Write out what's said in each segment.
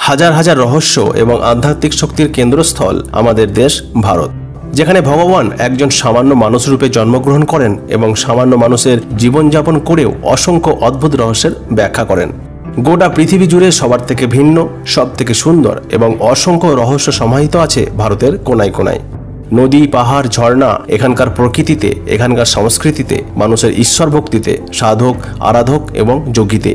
হাজার হাজার রহস্য এবং আধ্যাত্মিক শক্তির কেন্দ্রস্থল আমাদের দেশ ভারত, যেখানে ভগবান একজন সামান্য মানুষ রূপে জন্মগ্রহণ করেন এবং সামান্য মানুষের জীবনযাপন করেও অসংখ্য অদ্ভুত রহস্যের ব্যাখ্যা করেন। গোটা পৃথিবী জুড়ে সবার থেকে ভিন্ন, সব থেকে সুন্দর এবং অসংখ্য রহস্য সমাহিত আছে ভারতের কোনায় কোনায়। নদী, পাহাড়, ঝর্ণা, এখানকার প্রকৃতিতে, এখানকার সংস্কৃতিতে, মানুষের ঈশ্বর ভক্তিতে, সাধক, আরাধক এবং যোগীতে।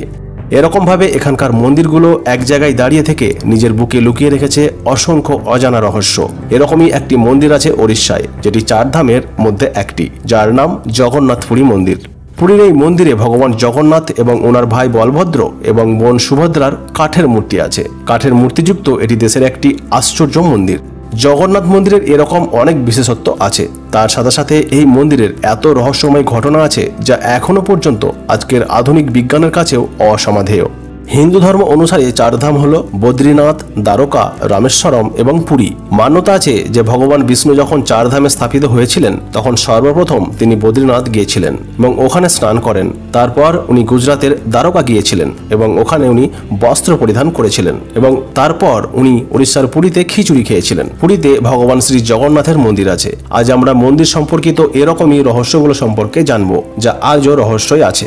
এরকমভাবে এখানকার মন্দিরগুলো এক জায়গায় দাঁড়িয়ে থেকে নিজের বুকে লুকিয়ে রেখেছে অসংখ্য অজানা রহস্য। এরকমই একটি মন্দির আছে ওড়িশায়, যেটি 4 ধামের মধ্যে একটি, যার নাম জগন্নাথপুরী মন্দির। পুরীর এই মন্দিরে ভগবান জগন্নাথ এবং ওনার ভাই বলভদ্র এবং বোন সুভদ্রার কাঠের মূর্তি আছে। কাঠের মূর্তিযুক্ত এটি দেশের একটি আশ্চর্য মন্দির। জগন্নাথ মন্দিরের এরকম অনেক বিশেষত্ব আছে। তার সাথে সাথে এই মন্দিরের এত রহস্যময় ঘটনা আছে যা এখনো পর্যন্ত আজকের আধুনিক বিজ্ঞানের কাছেও অসমাধেয়। হিন্দু ধর্ম অনুসারে 4 ধাম হল বদ্রীনাথ, দ্বারকা, রামেশ্বরম এবং পুরী। মান্যতা আছে যে ভগবান বিষ্ণু যখন 4 ধামে স্থাপিত হয়েছিলেন তখন সর্বপ্রথম তিনি বদ্রীনাথ গিয়েছিলেন এবং ওখানে স্নান করেন। তারপর উনি গুজরাতের দ্বারকা গিয়েছিলেন এবং ওখানে উনি বস্ত্র পরিধান করেছিলেন এবং তারপর উনি উড়িষ্যার পুরীতে খিচুড়ি খেয়েছিলেন। পুরীতে ভগবান শ্রী জগন্নাথের মন্দির আছে। আজ আমরা মন্দির সম্পর্কিত এরকমই রহস্যগুলো সম্পর্কে জানবো, যা আজও রহস্যই আছে।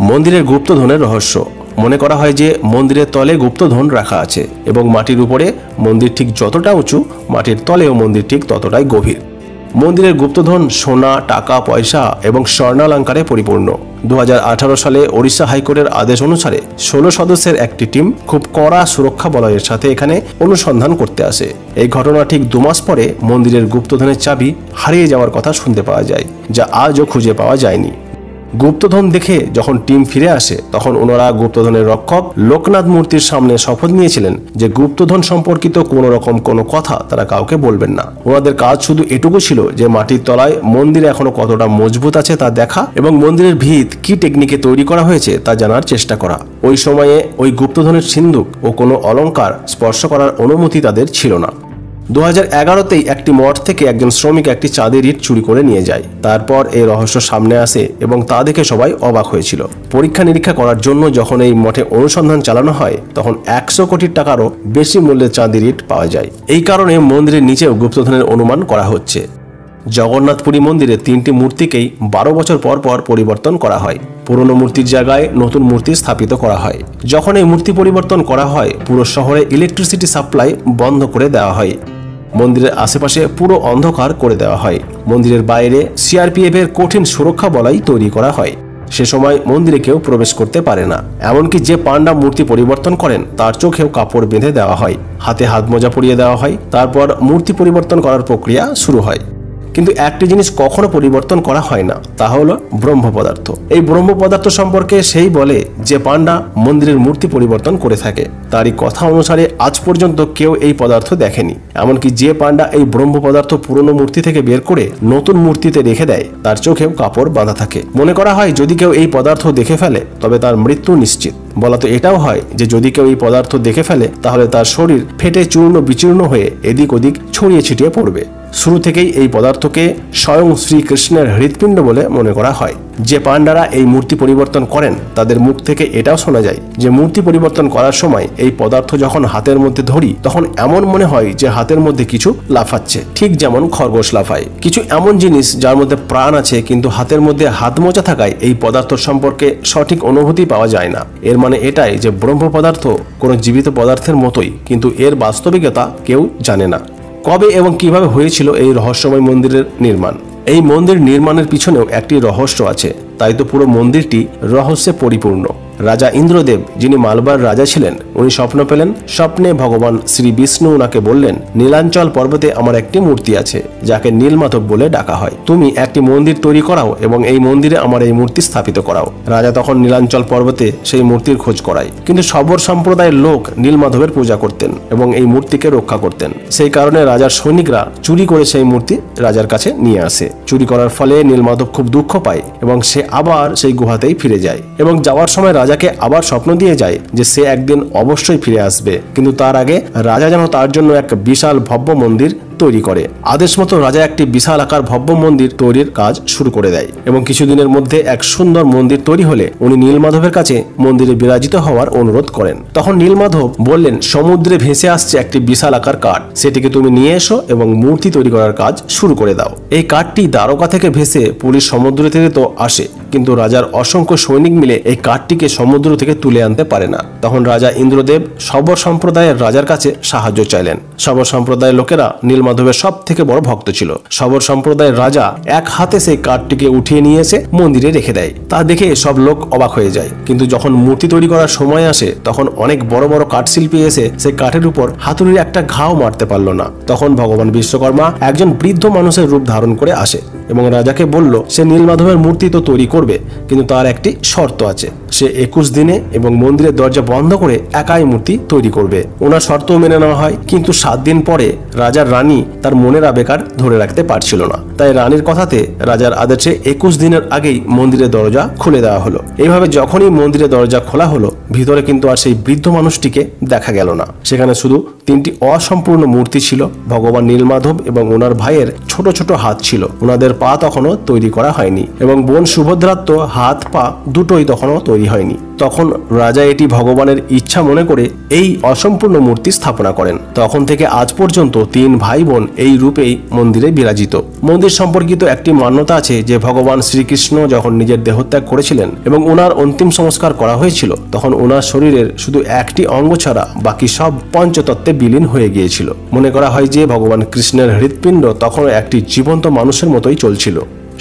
মন্দিরের গুপ্তধনের রহস্য। মনে করা হয় যে মন্দিরের তলে গুপ্তধন রাখা আছে এবং মাটির উপরে মন্দির ঠিক যতটা উঁচু, মাটির তলেও মন্দির ঠিক ততটাই গভীর। মন্দিরের গুপ্তধন সোনা, টাকা, পয়সা এবং স্বর্ণালঙ্কারে পরিপূর্ণ। 2018 সালে ওড়িশা হাইকোর্টের আদেশ অনুসারে 16 সদস্যের একটি টিম খুব কড়া সুরক্ষা বলয়ের সাথে এখানে অনুসন্ধান করতে আসে। এই ঘটনা ঠিক 2 মাস পরে মন্দিরের গুপ্তধনের চাবি হারিয়ে যাওয়ার কথা শুনতে পাওয়া যায়, যা আজও খুঁজে পাওয়া যায়নি। গুপ্তধন দেখে যখন টিম ফিরে আসে তখন ওনারা গুপ্তধনের রক্ষক লোকনাথ মূর্তির সামনে শপথ নিয়েছিলেন যে গুপ্তধন সম্পর্কিত কোনো রকম কোনো কথা তারা কাউকে বলবেন না। ওনাদের কাজ শুধু এটুকু ছিল যে মাটির তলায় মন্দির এখনো কতটা মজবুত আছে তা দেখা এবং মন্দিরের ভিত কি টেকনিকে তৈরি করা হয়েছে তা জানার চেষ্টা করা। ওই সময়ে ওই গুপ্তধনের সিন্ধুক ও কোনো অলংকার স্পর্শ করার অনুমতি তাদের ছিল না। 2011তেই একটি মঠ থেকে একজন শ্রমিক একটি চাঁদের ইট চুরি করে নিয়ে যায়। তারপর এই রহস্য সামনে আসে এবং তা দেখে সবাই অবাক হয়েছিল। পরীক্ষা নিরীক্ষা করার জন্য যখন এই মঠে অনুসন্ধান চালানো হয় তখন 100 কোটি টাকারও বেশি মূল্যের চাঁদের ইট পাওয়া যায়। এই কারণে মন্দিরের নিচেও গুপ্তধনের অনুমান করা হচ্ছে। জগন্নাথপুরী মন্দিরে 3টি মূর্তিকেই 12 বছর পর পর পরিবর্তন করা হয়। পুরনো মূর্তির জায়গায় নতুন মূর্তি স্থাপিত করা হয়। যখন এই মূর্তি পরিবর্তন করা হয় পুরো শহরে ইলেকট্রিসিটি সাপ্লাই বন্ধ করে দেওয়া হয়। মন্দিরের আশেপাশে পুরো অন্ধকার করে দেওয়া হয়। মন্দিরের বাইরে সিআরপিএফ এর কঠিন সুরক্ষা বলয় তৈরি করা হয়। সে সময় মন্দিরে কেউ প্রবেশ করতে পারে না। এমনকি যে পান্ডা মূর্তি পরিবর্তন করেন তার চোখেও কাপড় বেঁধে দেওয়া হয়, হাতে হাত মোজা পরিয়ে দেওয়া হয়। তারপর মূর্তি পরিবর্তন করার প্রক্রিয়া শুরু হয়। কিন্তু একটি জিনিস কখনো পরিবর্তন করা হয় না, তা হলো ব্রহ্ম পদার্থ। এই ব্রহ্ম পদার্থ সম্পর্কে সেই বলে যে পান্ডা মন্দিরের মূর্তি পরিবর্তন করে থাকে। তারই কথা অনুসারে আজ পর্যন্ত কেউ এই পদার্থ দেখেনি। এমনকি যে পান্ডা এই ব্রহ্ম পদার্থ পুরনো মূর্তি থেকে বের করে নতুন মূর্তিতে রেখে দেয় তার চোখেও কাপড় বাঁধা থাকে। মনে করা হয় যদি কেউ এই পদার্থ দেখে ফেলে তবে তার মৃত্যু নিশ্চিত। বলা তো এটাও হয় যে যদি কেউ এই পদার্থ দেখে ফেলে তাহলে তার শরীর ফেটে চূর্ণ বিচূর্ণ হয়ে এদিক ওদিক ছড়িয়ে ছিটিয়ে পড়বে। শুরু থেকেই এই পদার্থকে স্বয়ং শ্রীকৃষ্ণের হৃৎপিণ্ড বলে মনে করা হয়। যে পান্ডারা এই মূর্তি পরিবর্তন করেন তাদের মুখ থেকে এটাও শোনা যায় যে মূর্তি পরিবর্তন করার সময় এই পদার্থ যখন হাতের মধ্যে ধরি তখন এমন মনে হয় যে হাতের মধ্যে কিছু লাফাচ্ছে, ঠিক যেমন খরগোশ লাফায়। কিছু এমন জিনিস যার মধ্যে প্রাণ আছে কিন্তু হাতের মধ্যে হাত মোজা থাকায় এই পদার্থ সম্পর্কে সঠিক অনুভূতি পাওয়া যায় না। এর মানে এটাই যে ব্রহ্ম পদার্থ কোনো জীবিত পদার্থের মতোই, কিন্তু এর বাস্তবিকতা কেউ জানে না। কবে এবং কিভাবে হয়েছিল এই রহস্যময় মন্দিরের নির্মাণ? এই মন্দির নির্মাণের পিছনেও একটি রহস্য আছে, তাই তো পুরো মন্দিরটি রহস্যে পরিপূর্ণ। রাজা ইন্দ্রদেব, যিনি মালবার রাজা ছিলেন, উনি স্বপ্ন পেলেন। স্বপ্নে ভগবান শ্রী বিষ্ণু ওনাকে বললেন, নীলাঞ্চল পর্বতে আমার একটি মূর্তি আছে যাকে নীলমাধব বলে ডাকা হয়। তুমি একটি মন্দির তৈরি করাও এবং এই মন্দিরে আমার এই মূর্তি স্থাপিত করাও। রাজা তখন নীলাঞ্চল পর্বতে সেই মূর্তির খোঁজ করায়, কিন্তু শবর সম্প্রদায়ের লোক নীলমাধবের পূজা করতেন এবং এই মূর্তিকে রক্ষা করতেন। সেই কারণে রাজার সৈনিকরা চুরি করে সেই মূর্তি রাজার কাছে নিয়ে আসে। চুরি করার ফলে নীলমাধব খুব দুঃখ পায় এবং সে আবার সেই গুহাতেই ফিরে যায় এবং যাওয়ার সময় রাজাকে আবার স্বপ্ন দিয়ে যায় যে সে একদিন অবশ্যই ফিরে আসবে, কিন্তু তার আগে রাজা যেন তার জন্য এক বিশাল ভব্য মন্দির তৈরি করে। আদেশ মতো রাজা একটি বিশাল আকার ভব্য মন্দির তৈরির কাজ শুরু করে দেয় এবং কিছুদিনের মধ্যে এক সুন্দর মন্দির তৈরি হলে উনি নীলমাধবের কাছে মন্দিরে বিরাজিত হওয়ার অনুরোধ করেন। তখন নীলমাধব বললেন, সমুদ্রে ভেসে আসছে একটি বিশাল আকার কাঠ, সেটিকে তুমি নিয়ে এসো এবং মূর্তি তৈরি করার কাজ শুরু করে দাও। এই কাঠটি দ্বারকা থেকে ভেসে পুরীর সমুদ্র থেকে তো আসে, কিন্তু রাজার অসংখ্য সৈনিক মিলে এই কাঠটিকে সমুদ্র থেকে তুলে আনতে পারে না। তখন রাজা ইন্দ্রদেব শবর সম্প্রদায়ের রাজার কাছে সাহায্য চাইলেন। শবর সম্প্রদায়ের লোকেরা নীলমাধবের সব থেকে বড় ভক্ত ছিল। শবর সম্প্রদায়ের রাজা এক হাতে সেই কাঠটিকে উঠিয়ে নিয়ে এসে মন্দিরে রেখে দেয়। তা দেখে সব লোক অবাক হয়ে যায়। কিন্তু যখন মূর্তি তৈরি করার সময় আসে তখন অনেক বড় বড় কাঠশিল্পী এসে সেই কাঠের উপর হাতুড়ির একটা ঘাও মারতে পারল না। তখন ভগবান বিশ্বকর্মা একজন বৃদ্ধ মানুষের রূপ ধারণ করে আসে এবং রাজাকে বলল, সে নীলমাধবের মূর্তি তো তৈরি করবে, কিন্তু তার একটি শর্ত আছে। সে 21 দিনে এবং মন্দিরের দরজা বন্ধ করে একাই মূর্তি তৈরি করবে। ওনার শর্তও মেনে নেওয়া হয়, কিন্তু 7 দিন পরে রাজার রানী তার মনের আবেগ ধরে রাখতে পারছিল না। তাই রানীর কথাতে রাজার আদেশে 21 দিনের আগেই মন্দিরের দরজা খুলে দেওয়া হলো। এইভাবে যখনই মন্দিরের দরজা খোলা হলো, ভিতরে কিন্তু আর সেই বৃদ্ধ মানুষটিকে দেখা গেল না। সেখানে শুধু 3টি অসম্পূর্ণ মূর্তি ছিল। ভগবান নীলমাধব এবং ওনার ভাইয়ের ছোট ছোট হাত ছিল, ওনাদের পা তখনও তৈরি করা হয়নি এবং বোন সুভদ্রার তো হাত পা দুটোই তখনও তৈরি হয়নি। তখন রাজা এটি ভগবানের ইচ্ছা মনে করে এই অসম্পূর্ণ মূর্তি স্থাপনা করেন। তখন থেকে আজ পর্যন্ত 3 ভাই বোন এই রূপেই মন্দিরে বিরাজিত। মন্দির সম্পর্কিত একটি মান্যতা আছে যে ভগবান শ্রীকৃষ্ণ যখন নিজের দেহত্যাগ করেছিলেন এবং ওনার অন্তিম সংস্কার করা হয়েছিল, তখন ওনার শরীরের শুধু একটি অঙ্গ ছাড়া বাকি সব পঞ্চতত্ত্বে বিলীন হয়ে গিয়েছিল। মনে করা হয় যে ভগবান কৃষ্ণের হৃৎপিণ্ড তখন একটি জীবন্ত মানুষের মতোই চলছিল।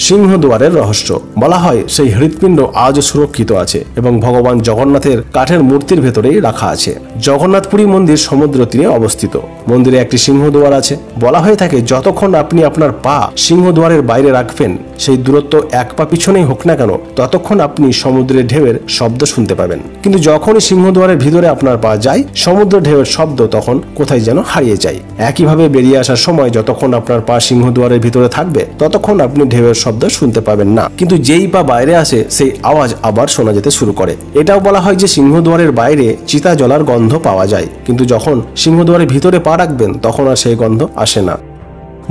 সিংহদুয়ারের রহস্য বলা হয় সেই হৃৎপিণ্ড আজও সুরক্ষিত আছে এবং ভগবান জগন্নাথের কাঠের মূর্তির ভেতরেই রাখা আছে। জগন্নাথপুরী মন্দির সমুদ্র তীরে অবস্থিত। মন্দিরে একটি সিংহদুয়ার আছে। বলা হয়ে থাকে যতক্ষণ আপনি আপনার পা সিংহদুয়ারের বাইরে রাখবেন, সেই দূরত্ব 1 পা পিছনেই হোক না কেন, ততক্ষণ আপনি সমুদ্রের ঢেউয়ের শব্দ শুনতে পাবেন। কিন্তু যখনই সিংহদুয়ারের ভিতরে আপনার পা যায়, সমুদ্র ঢেউয়ের শব্দ তখন কোথায় যেন হারিয়ে যায়। একইভাবে বেরিয়ে আসার সময় যতক্ষণ আপনার পা সিংহদুয়ারের ভিতরে থাকবে, ততক্ষণ আপনি ঢেউয়ের শব্দ শুনতে পাবেন না। কিন্তু যেই পা বাইরে আসে, সেই আওয়াজ আবার শোনা যেতে শুরু করে। এটাও বলা হয় যে সিংহদুয়ারের বাইরে চিতা জ্বলার গন্ধ পাওয়া যায়, কিন্তু যখন সিংহদুয়ারের ভিতরে পা রাখবেন তখন আর সেই গন্ধ আসে না।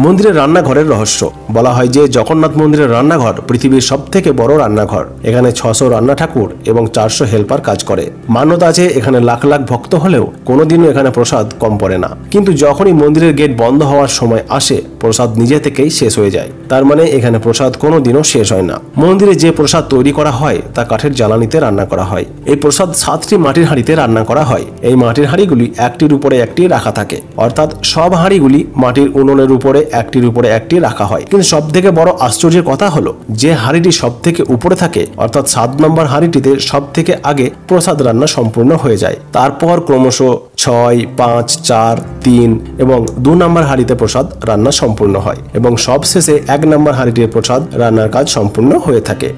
মন্দিরের রান্নাঘরের রহস্য বলা হয় যে জগন্নাথ মন্দিরের রান্নাঘর পৃথিবীর সবথেকে বড় রান্নাঘর। এখানে 600 রান্না ঠাকুর এবং 400 হেল্পার কাজ করে। মান্যতা আছে এখানে লাখ লাখ ভক্ত হলেও কোনোদিনও এখানে প্রসাদ কম পড়ে না। কিন্তু যখনই মন্দিরের গেট বন্ধ হওয়ার সময় আসে, প্রসাদ নিজে থেকেই শেষ হয়ে যায়। তার মানে এখানে প্রসাদ কোনোদিনও শেষ হয় না। মন্দিরে যে প্রসাদ তৈরি করা হয় তা কাঠের জ্বালানিতে রান্না করা হয়। এই প্রসাদ 7টি মাটির হাঁড়িতে রান্না করা হয়। এই মাটির হাঁড়িগুলি একটির উপরে একটি রাখা থাকে, অর্থাৎ সব হাঁড়িগুলি মাটির উনুনের উপরে একটির উপরে একটি রাখা হয়। কিন্তু সব থেকে বড় আশ্চর্যের কথা হলো যে হাঁড়িটি সব থেকে উপরে থাকে, অর্থাৎ 7 নম্বর হাঁড়িটিতে সব থেকে আগে প্রসাদ রান্না সম্পূর্ণ হয়ে যায়। তারপর ক্রমশ 6, 5, 4, 3 এবং 2 নম্বর হাঁড়িতে প্রসাদ রান্না সম্পূর্ণ হয় এবং সবশেষে 1 নম্বর হাঁড়িটির প্রসাদ রান্নার কাজ সম্পূর্ণ হয়ে থাকে।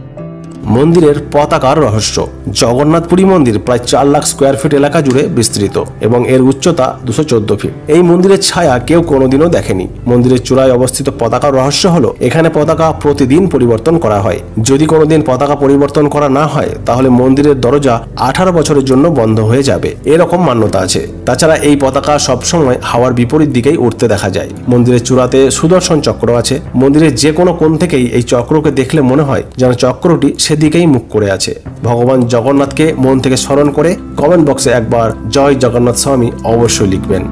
মন্দিরের পতাকার রহস্য জগন্নাথপুরী মন্দির প্রায় 4 লাখ স্কোয়ার ফিট এলাকা জুড়ে বিস্তৃত এবং এর উচ্চতা 214 ফিট। এই মন্দিরের ছায়া কেউ কোনোদিনও দেখেনি। মন্দিরের চূড়ায় অবস্থিত পতাকার রহস্য হলো এখানে পতাকা প্রতিদিন পরিবর্তন করা হয়। যদি কোনোদিন পতাকা পরিবর্তন করা না হয়, তাহলে মন্দিরের দরজা 18 বছরের জন্য বন্ধ হয়ে যাবে, এরকম মান্যতা আছে। তাছাড়া এই পতাকা সবসময় হাওয়ার বিপরীত দিকেই উঠতে দেখা যায়। মন্দিরের চূড়াতে সুদর্শন চক্র আছে। মন্দিরের যে কোনো কোণ থেকেই এই চক্রকে দেখলে মনে হয় যেন চক্রটি সেদিকেই মুখ করে আছে। ভগবান জগন্নাথকে মন থেকে স্মরণ করে কমেন্ট বক্সে একবার জয় জগন্নাথ স্বামী অবশ্যই লিখবেন।